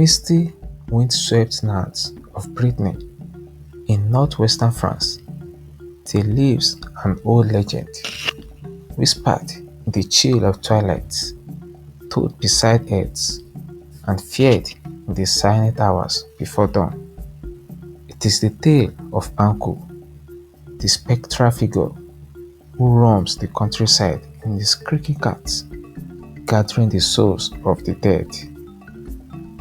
misty, wind-swept lands of Brittany in northwestern France, there lives an old legend, whispered in the chill of twilight, told beside earth, and feared in the silent hours before dawn. It is the tale of Ankou, the spectral figure who roams the countryside in his creaking cart, gathering the souls of the dead.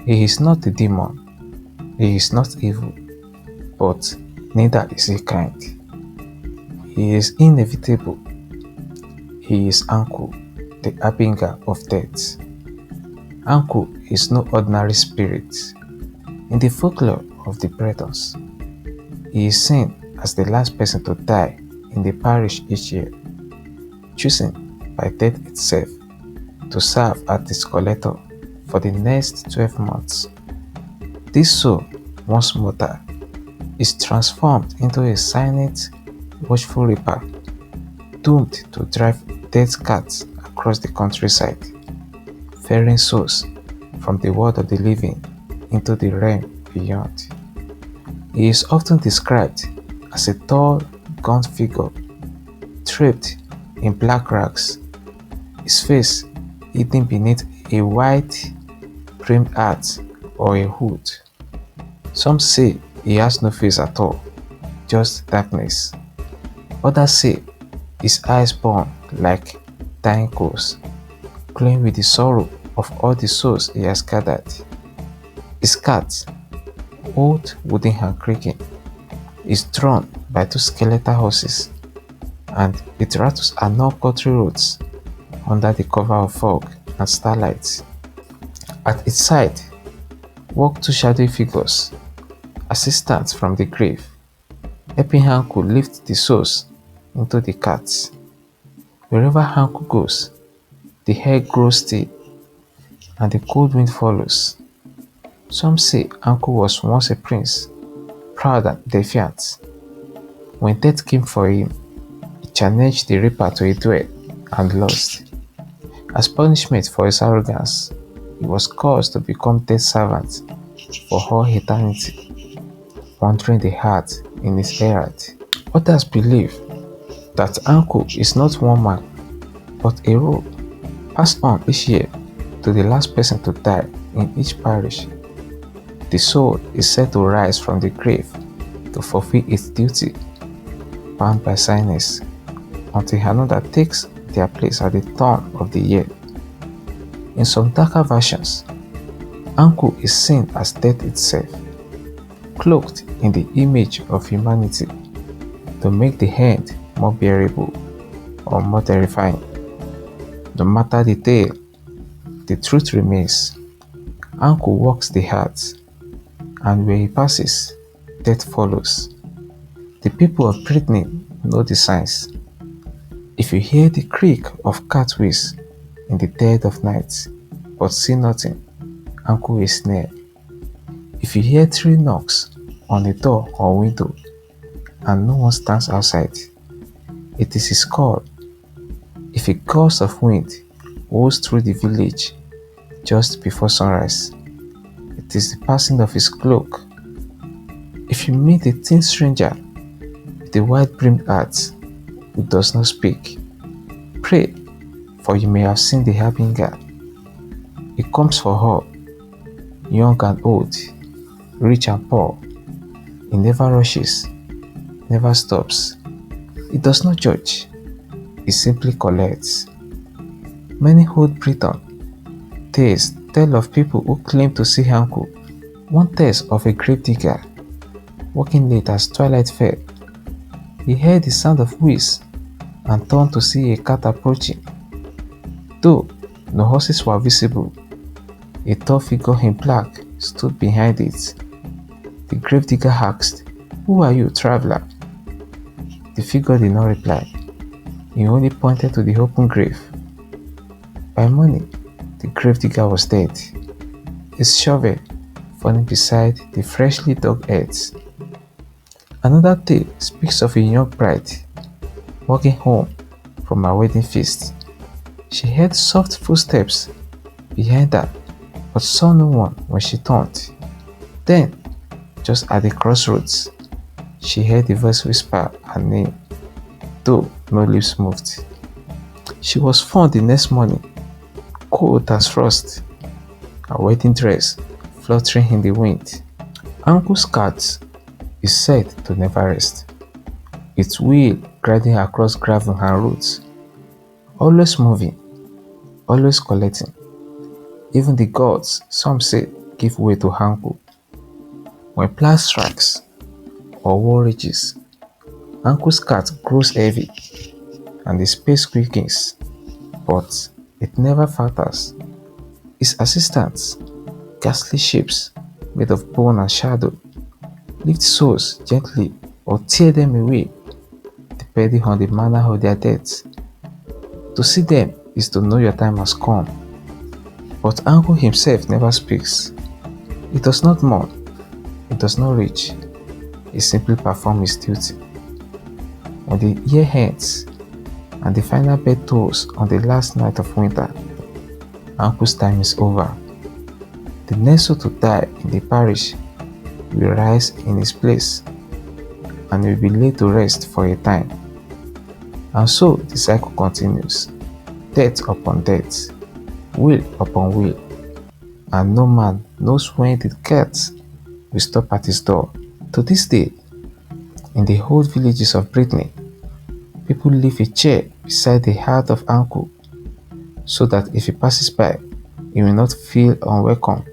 He is not a demon, he is not evil, but neither is he kind. He is inevitable. He is Ankou, the Harbinger of Death. Ankou is no ordinary spirit. In the folklore of the Bretons, he is seen as the last person to die in the parish each year, chosen by death itself to serve as the skeletal for the next 12 months. This soul, once mortal, is transformed into a silent, watchful reaper, doomed to drive death carts across the countryside, ferrying souls from the world of the living into the realm beyond. He is often described as a tall, gaunt figure, draped in black rags, his face hidden beneath a wide-brimmed hat or a hood. Some say he has no face at all, just darkness. Others say his eyes burn like dying coals, glowing with the sorrow of all the souls he has gathered. His cart, old wooden and creaking, is drawn by two skeletal horses, and it rattles along country roads under the cover of fog and starlight. At its side walk two shadowy figures, assistants from the grave, helping Ankou lift the souls into the cart. Wherever Ankou goes, the air grows still, and the cold wind follows. Some say Ankou was once a prince, proud and defiant. When death came for him, he challenged the reaper to a duel and lost. As punishment for his arrogance, he was caused to become death's servant for all eternity, wandering the heart in his errand. Others believe that Ankou is not one man, but a role passed on each year to the last person to die in each parish. The soul is said to rise from the grave to fulfill its duty, bound by silence, until another takes their place at the turn of the year. In some darker versions, Ankou is seen as death itself, cloaked in the image of humanity to make the end more bearable or more terrifying. No matter the tale, the truth remains. Ankou walks the heart, and where he passes, death follows. The people of Brittany know the signs. If you hear the creak of cart wheels in the dead of night, but see nothing, Ankou is near. If you hear 3 knocks on a door or window, and no one stands outside, it is his call. If a gust of wind rolls through the village just before sunrise, it is the passing of his cloak. If you meet a thin stranger with a wide-brimmed hat who does not speak, pray, for you may have seen the Harbinger. He comes for all, young and old, rich and poor. He never rushes, never stops. He does not judge, he simply collects. Many old Breton tales tell of people who claim to see Ankou. One tells of a grave digger walking late as twilight fell. He heard the sound of wheels and turned to see a cart approaching. Though no horses were visible, a tall figure in black stood behind it. The grave digger asked, "Who are you, traveler?" The figure did not reply. He only pointed to the open grave. By morning, the grave digger was dead, his shovel falling beside the freshly dug earth. Another tale speaks of a young bride walking home from her wedding feast. She heard soft footsteps behind her, but saw no one when she turned. Then, just at the crossroads, she heard the voice whisper her name, though no lips moved. She was found the next morning, cold as frost, her wedding dress fluttering in the wind. Ankou's cart is said to never rest, its wheel grinding across gravel and roots, always moving, always collecting. Even the gods, some say, give way to Ankou. When plough strikes or war rages, Ankou's cart grows heavy and the space quickens, but it never falters. Its assistants, ghastly shapes made of bone and shadow, lift souls gently or tear them away, depending on the manner of their death. To see them is to know your time has come. But Ankou himself never speaks. He does not mourn, he does not rage, he simply performs his duty. When the year ends and the final bell tolls on the last night of winter, Ankou's time is over. The next soul to die in the parish will rise in his place and will be laid to rest for a time. And so the cycle continues, death upon death, will upon will, and no man knows when the cat will stop at his door. To this day, in the old villages of Brittany, people leave a chair beside the heart of Ankou so that if he passes by, he will not feel unwelcome.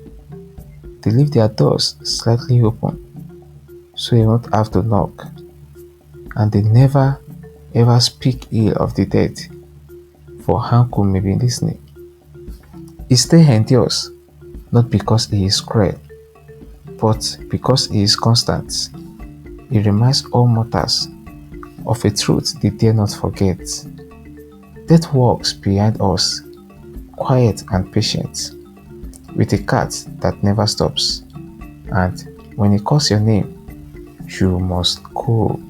They leave their doors slightly open so he won't have to knock, and they never ever speak ill of the dead, for Ankou may be listening. He still endures, not because he is cruel, but because he is constant. He reminds all mortals of a truth they dare not forget. Death walks behind us, quiet and patient, with a cat that never stops, and when he calls your name, you must go.